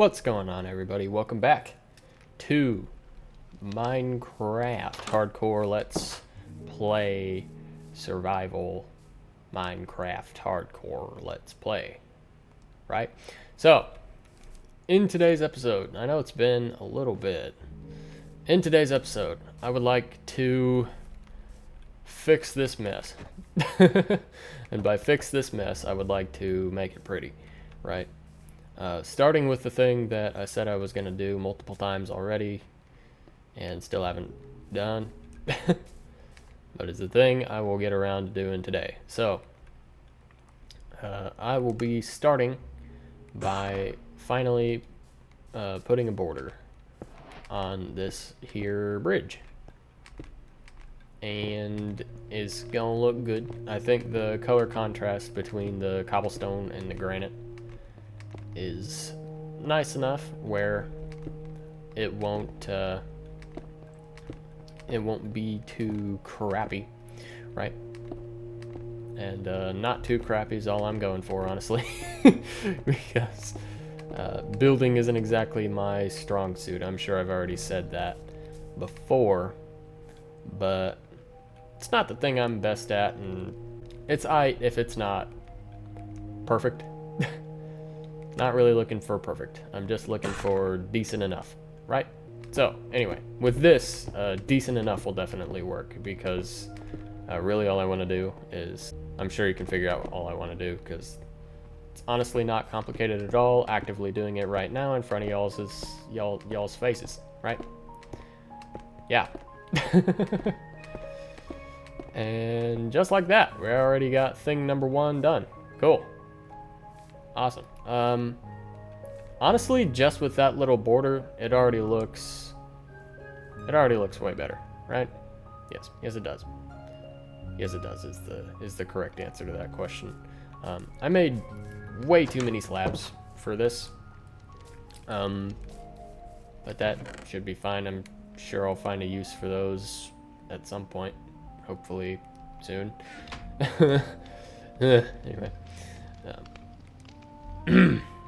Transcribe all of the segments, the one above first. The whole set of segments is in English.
What's going on, everybody? Welcome back to Minecraft Hardcore Let's Play Survival Minecraft Hardcore Let's Play, right? So, in today's episode, I know it's been a little bit. In today's episode, I would like to fix this mess. And by fix this mess, I would like to make it pretty, right? Starting with the thing that I said I was going to do multiple times already and still haven't done. But it's the thing I will get around to doing today. So, I will be starting by finally putting a border on this here bridge. And it's gonna look good. I think the color contrast between the cobblestone and the granite is nice enough where it won't be too crappy, right? And not too crappy is all I'm going for, honestly. Because building isn't exactly my strong suit. I'm sure I've already said that before, but it's not the thing I'm best at, and it's aight if it's not perfect. Not really looking for perfect. I'm just looking for decent enough, right? So, anyway, with this, decent enough will definitely work, because really all I want to do is, I'm sure you can figure out all I want to do, because it's honestly not complicated at all. Actively doing it right now in front of y'all's faces, right? Yeah. And just like that, we already got thing number 1 done. Cool. Awesome. Honestly, just with that little border, it already looks way better, right? Yes it does. Yes it does is the correct answer to that question. I made way too many slabs for this. But that should be fine. I'm sure I'll find a use for those at some point. Hopefully soon. Anyway.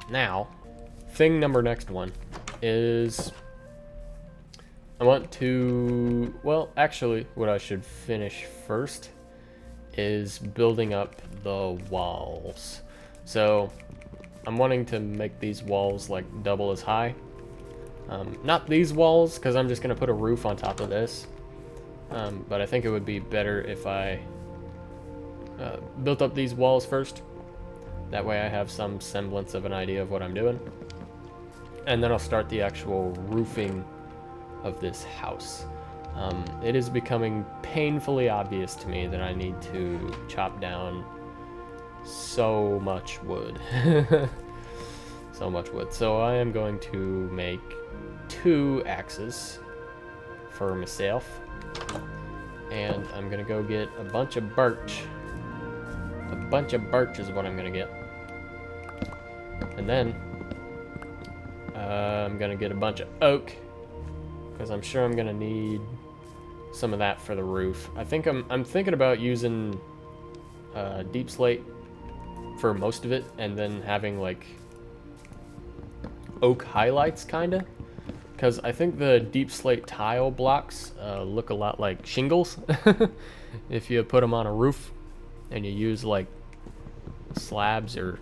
Now, thing number next one is I want to, well, actually, what I should finish first is building up the walls. So, I'm wanting to make these walls like double as high. Not these walls, because I'm just going to put a roof on top of this. But I think it would be better if I built up these walls first. That way I have some semblance of an idea of what I'm doing. And then I'll start the actual roofing of this house. It is becoming painfully obvious to me that I need to chop down so much wood. So much wood. So I am going to make 2 axes for myself. And I'm gonna go get a bunch of birch. A bunch of birch is what I'm gonna get. And then I'm gonna get a bunch of oak, because I'm sure I'm gonna need some of that for the roof. I think I'm thinking about using deep slate for most of it, and then having like oak highlights, kinda. Because I think the deep slate tile blocks look a lot like shingles if you put them on a roof and you use like slabs or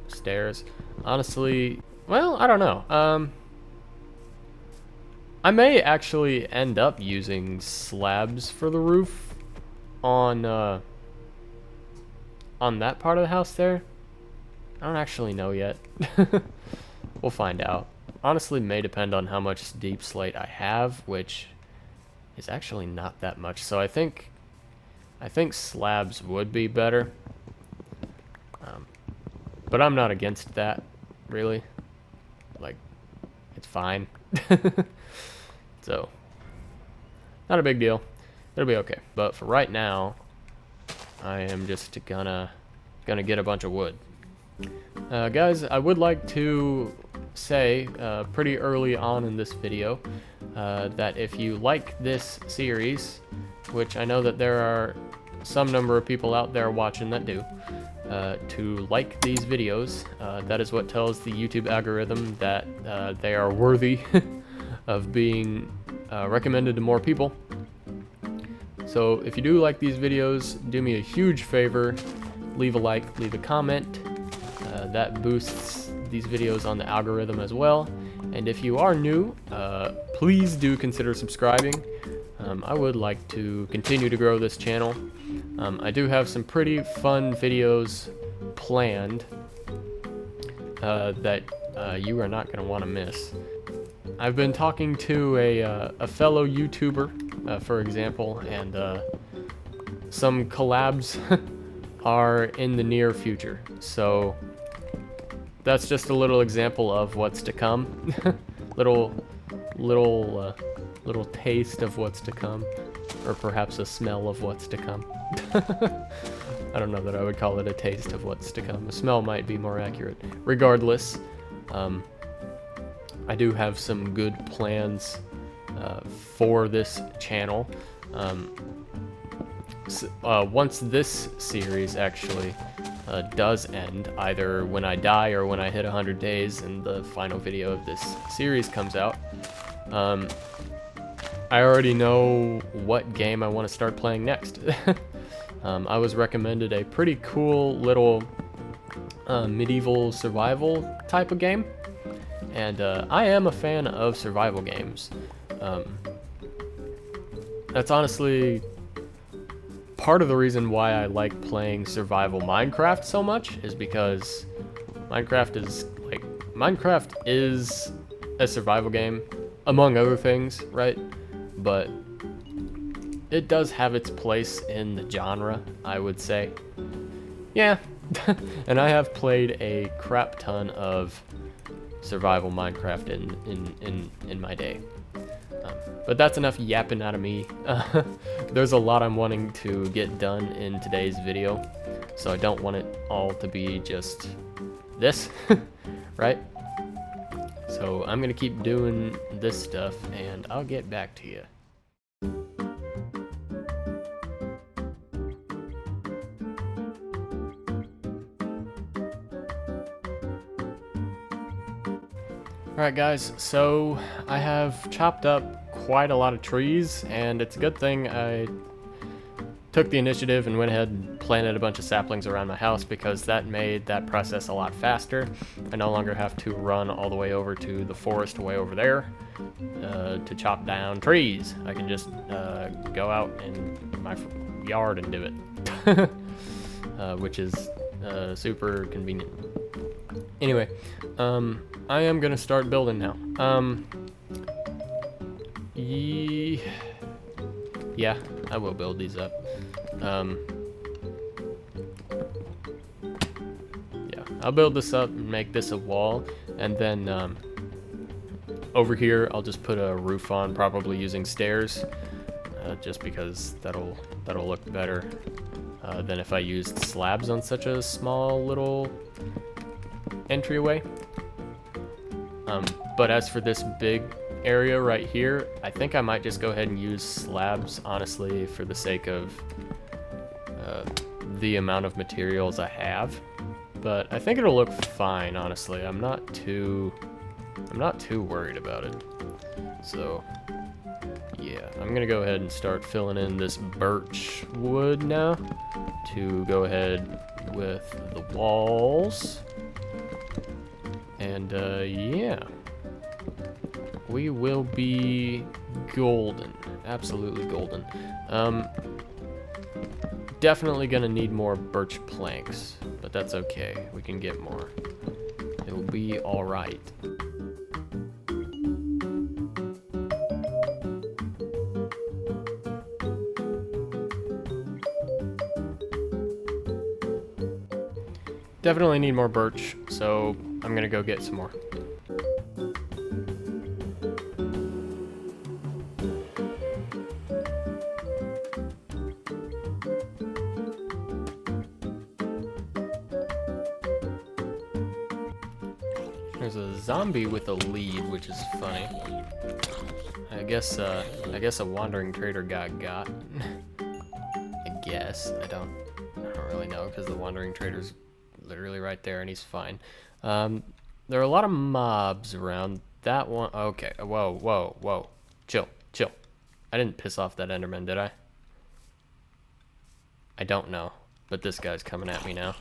stairs. Honestly, well, I don't know. I may actually end up using slabs for the roof on that part of the house there. I don't actually know yet. We'll find out. Honestly, may depend on how much deep slate I have, which is actually not that much. So I think slabs would be better. But I'm not against that, really. Like, it's fine. So, not a big deal. It'll be okay. But for right now, I am just gonna get a bunch of wood. Guys, I would like to say pretty early on in this video that if you like this series, which I know that there are some number of people out there watching that do, to like these videos. That is what tells the YouTube algorithm that they are worthy of being recommended to more people. So if you do like these videos, do me a huge favor, leave a like, leave a comment. That boosts these videos on the algorithm as well. And if you are new, please do consider subscribing. I would like to continue to grow this channel. I do have some pretty fun videos planned that you are not going to want to miss. I've been talking to a fellow YouTuber, for example, and some collabs are in the near future. So that's just a little example of what's to come. little taste of what's to come, or perhaps a smell of what's to come. I don't know that I would call it a taste of what's to come. A smell might be more accurate. Regardless, I do have some good plans for this channel. Once this series actually does end, either when I die or when I hit 100 days and the final video of this series comes out, I already know what game I want to start playing next. I was recommended a pretty cool little medieval survival type of game, and I am a fan of survival games. That's honestly part of the reason why I like playing survival Minecraft so much, is because Minecraft is a survival game, among other things, right? But it does have its place in the genre, I would say. Yeah, and I have played a crap ton of survival Minecraft in my day. But that's enough yapping out of me. There's a lot I'm wanting to get done in today's video, so I don't want it all to be just this, right? So I'm gonna keep doing this stuff, and I'll get back to you. Alright guys, so I have chopped up quite a lot of trees, and it's a good thing I took the initiative and went ahead and planted a bunch of saplings around my house, because that made that process a lot faster. I no longer have to run all the way over to the forest way over there to chop down trees. I can just go out in my yard and do it, which is super convenient. Anyway, I am gonna start building now. Yeah, I will build these up. Yeah, I'll build this up and make this a wall, and then over here I'll just put a roof on, probably using stairs, just because that'll look better than if I used slabs on such a small little entryway. But as for this big area right here, I think I might just go ahead and use slabs, honestly, for the sake of the amount of materials I have. But I think it'll look fine, honestly. I'm not too worried about it. So yeah, I'm gonna go ahead and start filling in this birch wood now to go ahead with the walls. And yeah, we will be golden, absolutely golden. Definitely gonna need more birch planks, but that's okay, we can get more. It'll be all right. Definitely need more birch, so I'm gonna go get some more. There's a zombie with a lead, which is funny. I guess a wandering trader got. I guess. I don't really know because the Wandering Trader's literally right there and he's fine. There are a lot of mobs around. That one, okay, whoa, whoa, whoa. Chill, chill. I didn't piss off that Enderman, did I? I don't know, but this guy's coming at me now.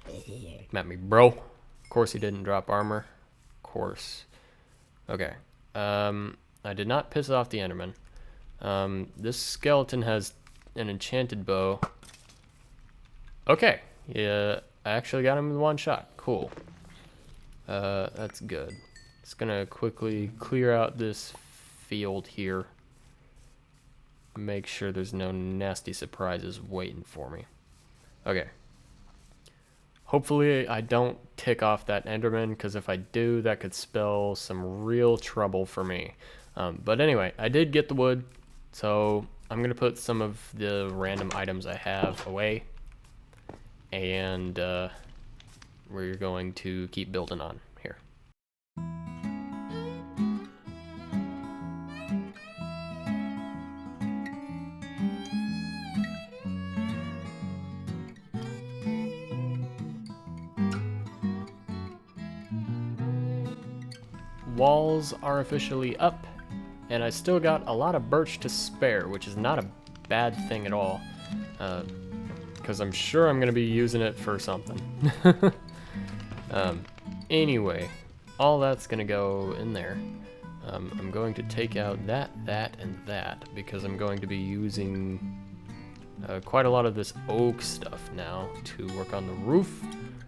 Come at me, bro. Of course he didn't drop armor. Of course. Okay. I did not piss off the Enderman. This skeleton has an enchanted bow. Okay. Yeah, I actually got him with one shot. Cool. That's good. Just gonna quickly clear out this field here. Make sure there's no nasty surprises waiting for me. Okay. Hopefully I don't tick off that Enderman, because if I do, that could spell some real trouble for me. But anyway, I did get the wood, so I'm going to put some of the random items I have away, and we're going to keep building on here. Walls are officially up, and I still got a lot of birch to spare, which is not a bad thing at all, because I'm sure I'm going to be using it for something. Anyway, all that's going to go in there. I'm going to take out that, and that, because I'm going to be using quite a lot of this oak stuff now to work on the roof.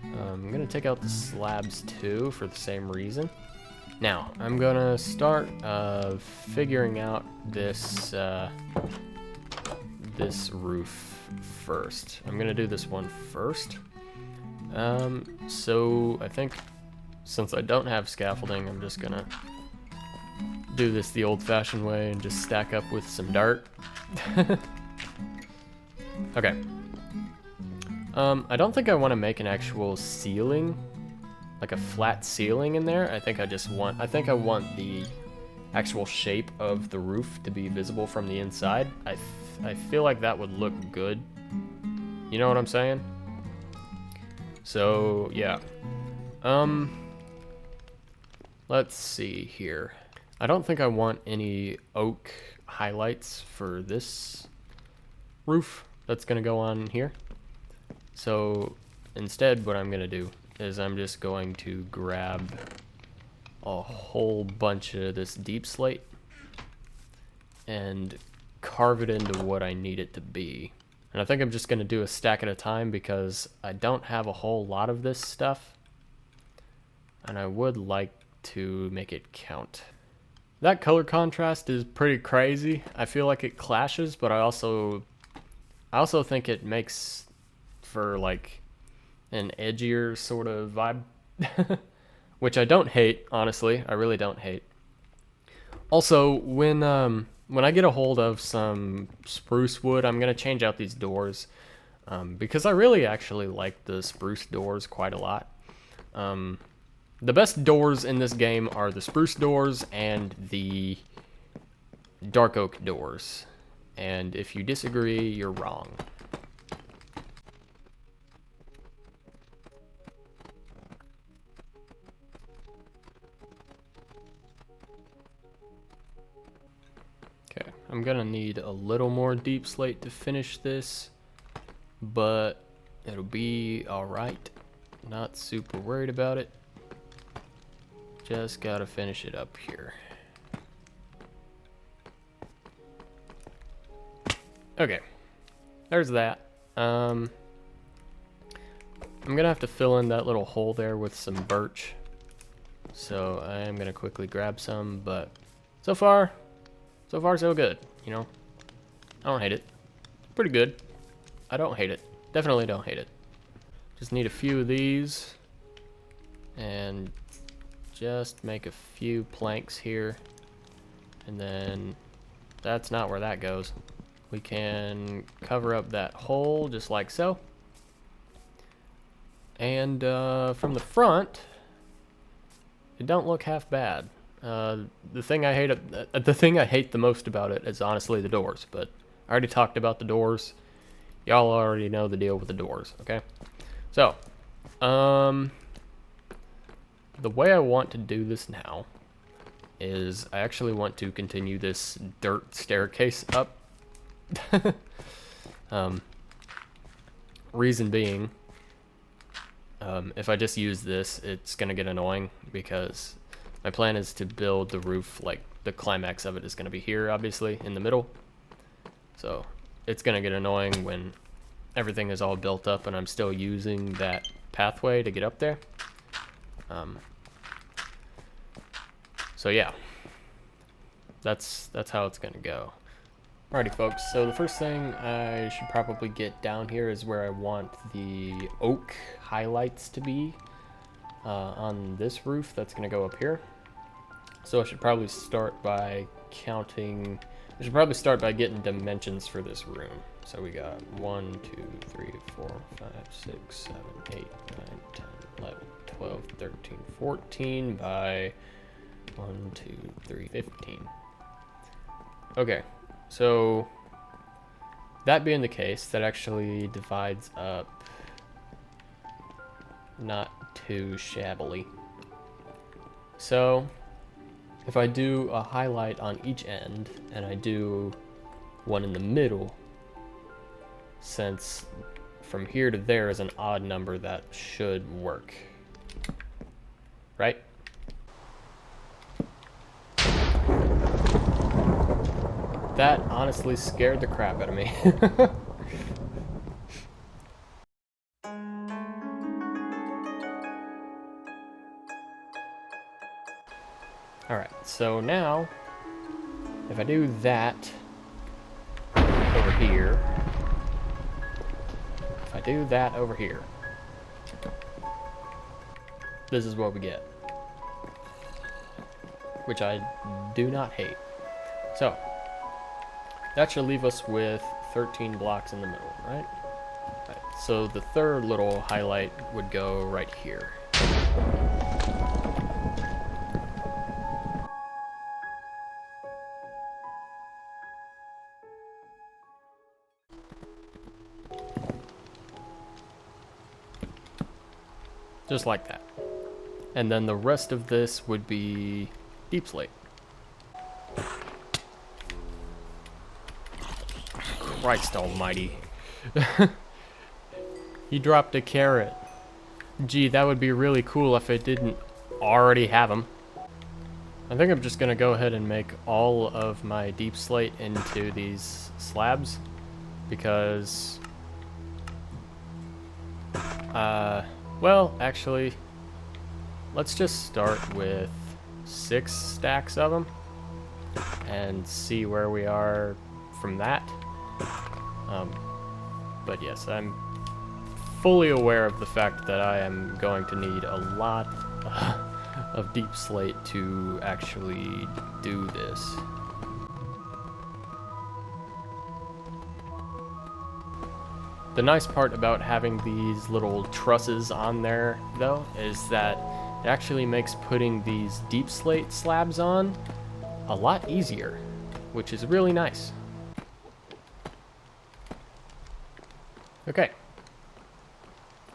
I'm going to take out the slabs too for the same reason. Now, I'm gonna start figuring out this this roof first. I'm gonna do this one first. So I think since I don't have scaffolding, I'm just gonna do this the old-fashioned way and just stack up with some dirt. Okay. I don't think I want to make an actual ceiling, like a flat ceiling in there. I think I want the actual shape of the roof to be visible from the inside. I feel like that would look good. You know what I'm saying? So, yeah. Let's see here. I don't think I want any oak highlights for this roof that's gonna go on here. So, instead what I'm gonna do is I'm just going to grab a whole bunch of this deep slate and carve it into what I need it to be. And I think I'm just going to do a stack at a time because I don't have a whole lot of this stuff, and I would like to make it count. That color contrast is pretty crazy. I feel like it clashes, but I also think it makes for like an edgier sort of vibe, which I don't hate, honestly. I really don't hate. Also, when I get a hold of some spruce wood, I'm gonna change out these doors, because I really actually like the spruce doors quite a lot. The best doors in this game are the spruce doors and the dark oak doors, and if you disagree, you're wrong. I'm gonna need a little more deep slate to finish this, but it'll be alright. Not super worried about it. Just gotta finish it up here. Okay, there's that. I'm gonna have to fill in that little hole there with some birch. So I am gonna quickly grab some, but so far so good, you know? I don't hate it. It's pretty good. I don't hate it. Definitely don't hate it. Just need a few of these and just make a few planks here. And then that's not where that goes. We can cover up that hole just like so. And from the front, it don't look half bad. The thing I hate the most about it is honestly the doors, but I already talked about the doors y'all already know the deal with the doors, okay? So, the way I want to do this now is I actually want to continue this dirt staircase up. Reason being, if I just use this, it's gonna get annoying because my plan is to build the roof, like the climax of it is gonna be here, obviously, in the middle. So it's gonna get annoying when everything is all built up and I'm still using that pathway to get up there. So yeah, that's how it's gonna go. Alrighty folks, so the first thing I should probably get down here is where I want the oak highlights to be on this roof that's gonna go up here. So I should probably start by counting, I should probably start by getting dimensions for this room. So we got 1, 2, 3, 4, 5, 6, 7, 8, 9, 10, 11, 12, 13, 14 by 1, 2, 3, 15. Okay, so that being the case, that actually divides up not too shabbily. So if I do a highlight on each end and I do one in the middle, since from here to there is an odd number, that should work, right? That honestly scared the crap out of me. Alright, so now, if I do that over here, if I do that over here, this is what we get. Which I do not hate. So, that should leave us with 13 blocks in the middle, right? Right. So the third little highlight would go right here. Just like that. And then the rest of this would be deep slate. Christ almighty. He dropped a carrot. Gee, that would be really cool if it didn't already have them. I think I'm just gonna go ahead and make all of my deep slate into these slabs because well, actually, let's just start with 6 stacks of them and see where we are from that. But yes, I'm fully aware of the fact that I am going to need a lot of deep slate to actually do this. The nice part about having these little trusses on there, though, is that it actually makes putting these deep slate slabs on a lot easier, which is really nice. Okay,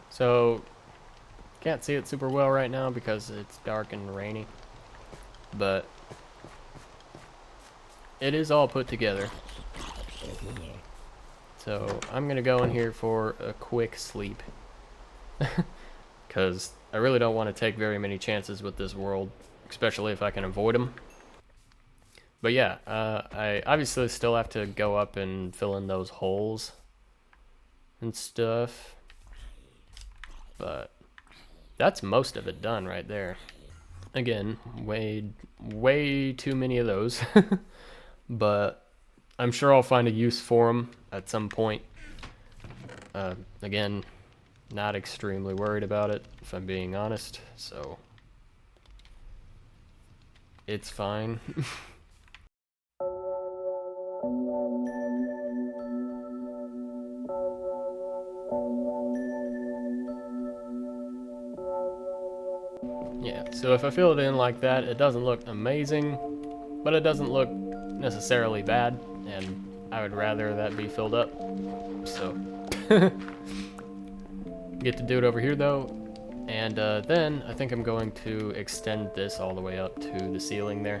so can't see it super well right now because it's dark and rainy, but it is all put together. So I'm gonna go in here for a quick sleep because I really don't want to take very many chances with this world, especially if I can avoid them. But yeah, I obviously still have to go up and fill in those holes and stuff, but that's most of it done right there. Again, way too many of those, but I'm sure I'll find a use for them at some point. Again, not extremely worried about it, if I'm being honest, so it's fine. Yeah, so if I fill it in like that, it doesn't look amazing, but it doesn't look necessarily bad, and I would rather that be filled up. So, get to do it over here though. And then I think I'm going to extend this all the way up to the ceiling there.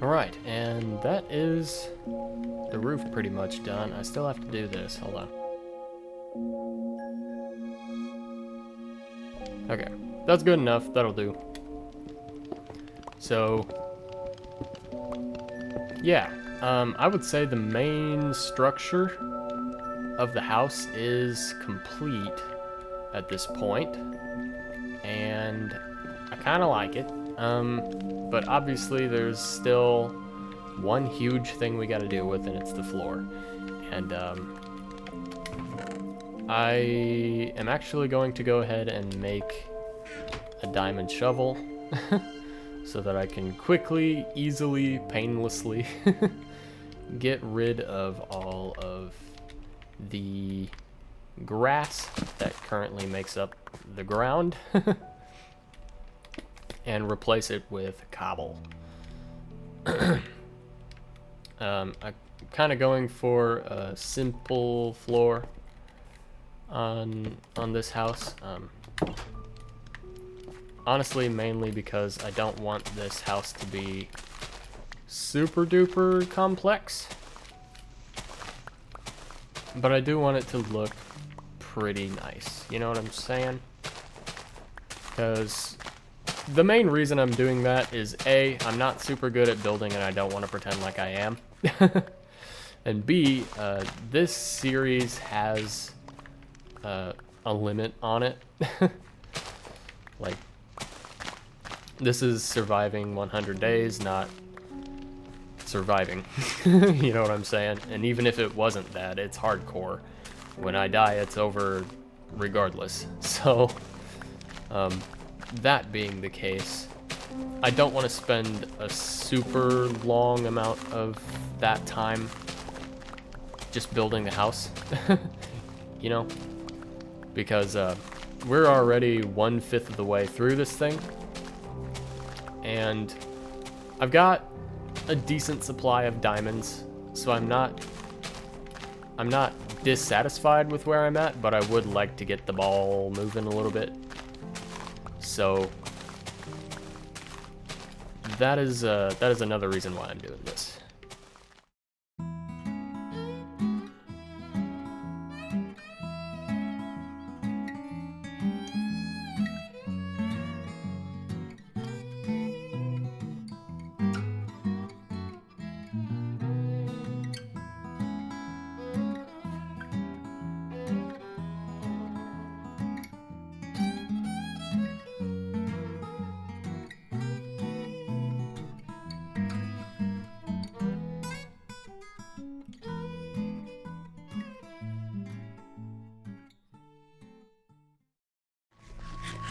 Alright, and that is the roof pretty much done. I still have to do this. Hold on. Okay, that's good enough. That'll do. So, yeah, I would say the main structure of the house is complete at this point, and I kind of like it. But obviously there's still one huge thing we got to deal with, and it's the floor. And I am actually going to go ahead and make a diamond shovel so that I can quickly, easily, painlessly get rid of all of the grass that currently makes up the ground and replace it with cobble. I'm kind of going for a simple floor on this house. Honestly, mainly because I don't want this house to be super duper complex, but I do want it to look pretty nice. You know what I'm saying? Because the main reason I'm doing that is A, I'm not super good at building and I don't want to pretend like I am. And B, this series has a limit on it. Like, this is surviving 100 days, not surviving. You know what I'm saying? And even if it wasn't that, it's hardcore. When I die, it's over regardless. So, that being the case, I don't want to spend a super long amount of that time just building the house, you know, because we're already 1/5 of the way through this thing, and I've got a decent supply of diamonds, so I'm not dissatisfied with where I'm at, but I would like to get the ball moving a little bit. So that is another reason why I'm doing this.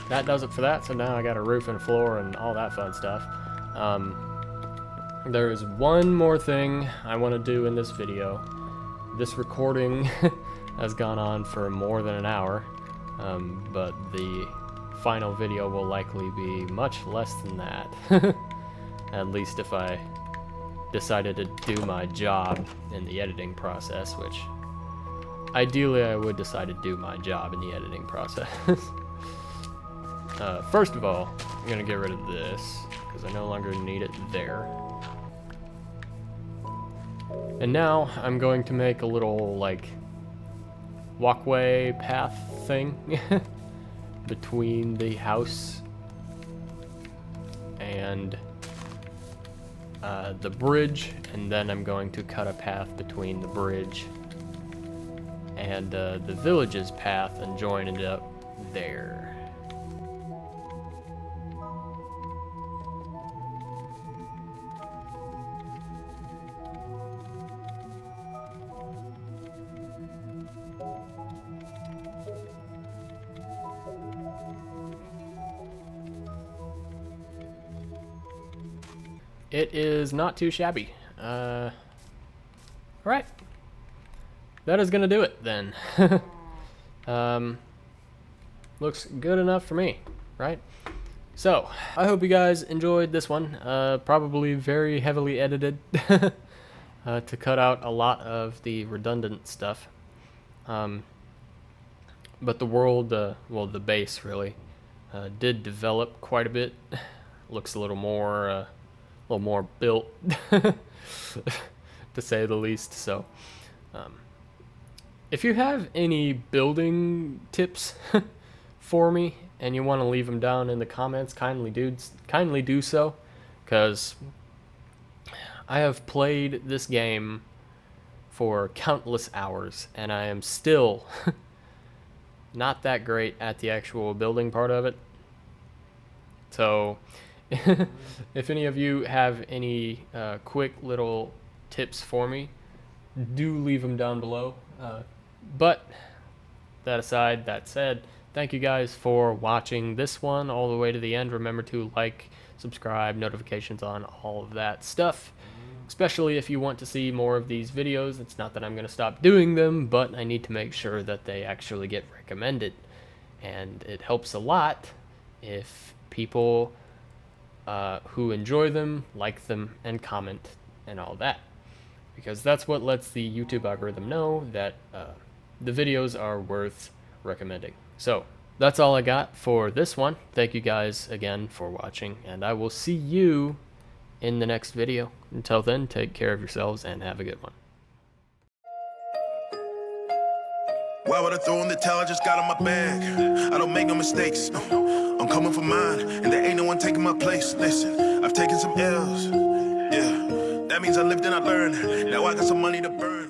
That does it for that, so now I got a roof and a floor and all that fun stuff. There is one more thing I want to do in this video. This recording has gone on for more than an hour, but the final video will likely be much less than that. At least if I decided to do my job in the editing process, which ideally I would decide to do my job in the editing process. First of all, I'm gonna get rid of this, because I no longer need it there. And now, I'm going to make a little, like, walkway path thing between the house and the bridge, and then I'm going to cut a path between the bridge and the village's path and join it up there. It is not too shabby. Alright. That is gonna do it then. looks good enough for me, right? So, I hope you guys enjoyed this one. Probably very heavily edited to cut out a lot of the redundant stuff. But the world, well, the base really, did develop quite a bit. Looks a little more built, to say the least. So, if you have any building tips for me and you want to leave them down in the comments, kindly do so, because I have played this game for countless hours and I am still not that great at the actual building part of it. So if any of you have any quick little tips for me, do leave them down below. But that said, thank you guys for watching this one all the way to the end. Remember to like, subscribe, notifications on, all of that stuff. Especially if you want to see more of these videos. It's not that I'm going to stop doing them, but I need to make sure that they actually get recommended. And it helps a lot if people who enjoy them, like them, and comment, and all that. Because that's what lets the YouTube algorithm know that the videos are worth recommending. So, that's all I got for this one. Thank you guys again for watching, and I will see you in the next video. Until then, take care of yourselves and have a good one. Why would I throw in the towel? I just got on my bag. I don't make no mistakes. No, I'm coming for mine, and there ain't no one taking my place. Listen, I've taken some L's. Yeah, that means I lived and I learned. Now I got some money to burn.